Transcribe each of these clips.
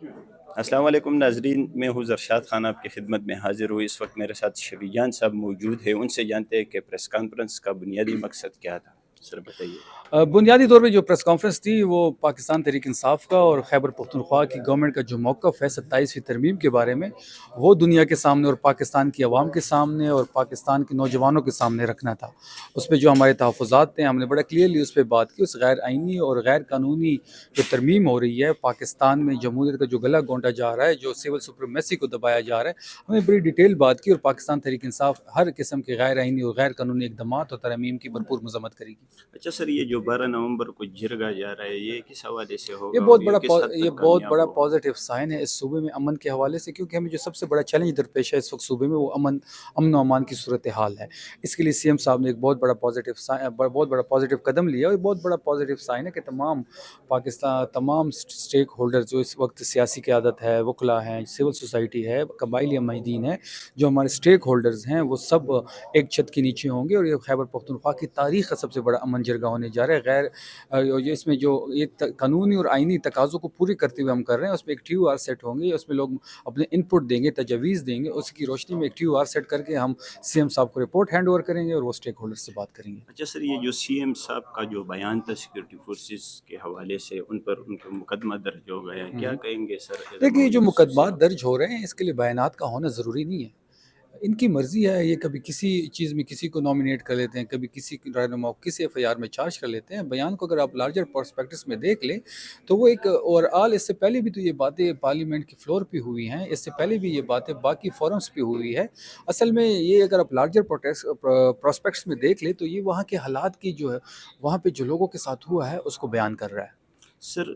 السلام علیکم ناظرین، میں ہوں زرشاد خان آپ کی خدمت میں حاضر ہوں۔ اس وقت میرے ساتھ شفیع جان صاحب موجود ہیں، ان سے جانتے ہیں کہ پریس کانفرنس کا بنیادی مقصد کیا تھا۔ سر بتائیے۔ بنیادی طور پہ جو پریس کانفرنس تھی وہ پاکستان تحریک انصاف کا اور خیبر پختونخوا کی گورنمنٹ کا جو موقف ہے 27ویں ترمیم کے بارے میں، وہ دنیا کے سامنے اور پاکستان کی عوام کے سامنے اور پاکستان کے نوجوانوں کے سامنے رکھنا تھا۔ اس پہ جو ہمارے تحفظات تھے، ہم نے بڑا کلیئرلی اس پہ بات کی۔ اس غیر آئینی اور غیر قانونی جو ترمیم ہو رہی ہے، پاکستان میں جمہوریت کا جو گلا گونڈا جا رہا ہے، جو سول سپریمیسی کو دبایا جا رہا ہے، ہم نے بڑی ڈیٹیل بات کی، اور پاکستان تحریک انصاف ہر قسم کے غیر آئینی اور غیر قانونی اقدامات اور ترامیم کی بھرپور مذمت کرے گی۔ اچھا سر، یہ جو 12 نومبر کو جرگا جا رہا ہے، یہ کس حوالے سے یہ ہوگا بہت اور یہ بڑا کس حد یہ تک بہت کامیاب بڑا ہوگا؟ پازیٹیو سائن ہے اس صوبے میں امن کے حوالے سے، کیونکہ ہمیں جو سب سے بڑا چیلنج درپیش ہے اس وقت صوبے میں، وہ امن و امان کی صورتحال ہے۔ اس کے لیے سی ایم صاحب نے ایک بہت بڑا پازیٹیو قدم لیا، اور بہت بڑا پازیٹیو سائن ہے کہ تمام اسٹیک ہولڈر جو اس وقت سیاسی قیادت ہے، وکلا ہیں، سول سوسائٹی ہے، قبائلی مجاہدین ہیں، جو ہمارے اسٹیک ہولڈرز ہیں، وہ سب ایک چھت کے نیچے ہوں گے، اور یہ خیبر پختونخوا کی تاریخ کا سب سے بڑا امن جرگہ ہونے جا رہا ہے۔ اس میں جو یہ قانونی اور آئینی تقاضوں کو پورے کرتے ہوئے ہم کر رہے ہیں، اس میں ایک ٹیو آر سیٹ ہوں گے، اس میں لوگ اپنے ان پٹ دیں گے، تجاویز دیں گے، اس کی روشنی میں ایک ٹیو آر سیٹ کر کے ہم سی ایم صاحب کو رپورٹ ہینڈ اوور کریں گے، اور وہ اسٹیک ہولڈر سے بات کریں گے۔ اچھا سر، یہ جو سی ایم صاحب کا جو بیان تھا سیکورٹی فورسز کے حوالے سے، ان پر ان کا مقدمہ درج ہو گیا ہے، کیا کہیں گے سر ایز اے دیکھیے، جو موجود مقدمات صوصیہ؟ درج ہو رہے ہیں اس کے لیے بیانات کا ہونا ضروری نہیں ہے، ان کی مرضی ہے، یہ کبھی کسی چیز میں کسی کو نامینیٹ کر لیتے ہیں، کبھی کسی رہنما کو کسی ایف آئی آر میں چارج کر لیتے ہیں۔ بیان کو اگر آپ لارجر پرسپیکٹس میں دیکھ لیں تو وہ ایک اوور آل، اس سے پہلے بھی تو یہ باتیں پارلیمنٹ کی فلور پہ ہوئی ہیں، اس سے پہلے بھی یہ باتیں باقی فورمز پہ ہوئی ہے۔ اصل میں یہ اگر آپ لارجر پراسپیکٹس میں دیکھ لیں تو یہ وہاں کے حالات کی جو ہے، وہاں پہ جو لوگوں کے ساتھ ہوا ہے اس کو بیان کر رہا ہے۔ سر،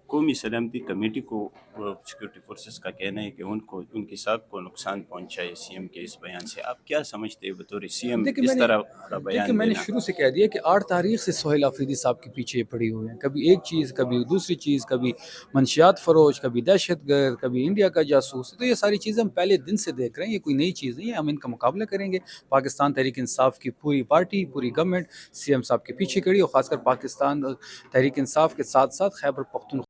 قومی سلامتی کمیٹی کو سیکورٹی فورسز کا کہنا ہے کہ ان کی ساکھ کو نقصان پہنچا ہے سی ایم کے اس بیان سے۔ آپ کیا سمجھتے ہیں بطور سی ایم دیکھیں اس طرح کا بیان میں نے دینا؟ شروع سے کہہ دیا کہ 8 تاریخ سے سہیل آفریدی صاحب کے پیچھے پڑی ہوئے ہیں، کبھی ایک چیز، کبھی دوسری چیز، کبھی منشیات فروش، کبھی دہشت گرد، کبھی انڈیا کا جاسوس۔ تو یہ ساری چیزیں ہم پہلے دن سے دیکھ رہے ہیں، یہ کوئی نئی چیز نہیں ہے، ہم ان کا مقابلہ کریں گے۔ پاکستان تحریک انصاف کی پوری پارٹی، پوری گورنمنٹ سی ایم صاحب کے پیچھے کھڑی، اور خاص کر پاکستان تحریک انصاف کے ساتھ ساتھ خیبر پختونخوا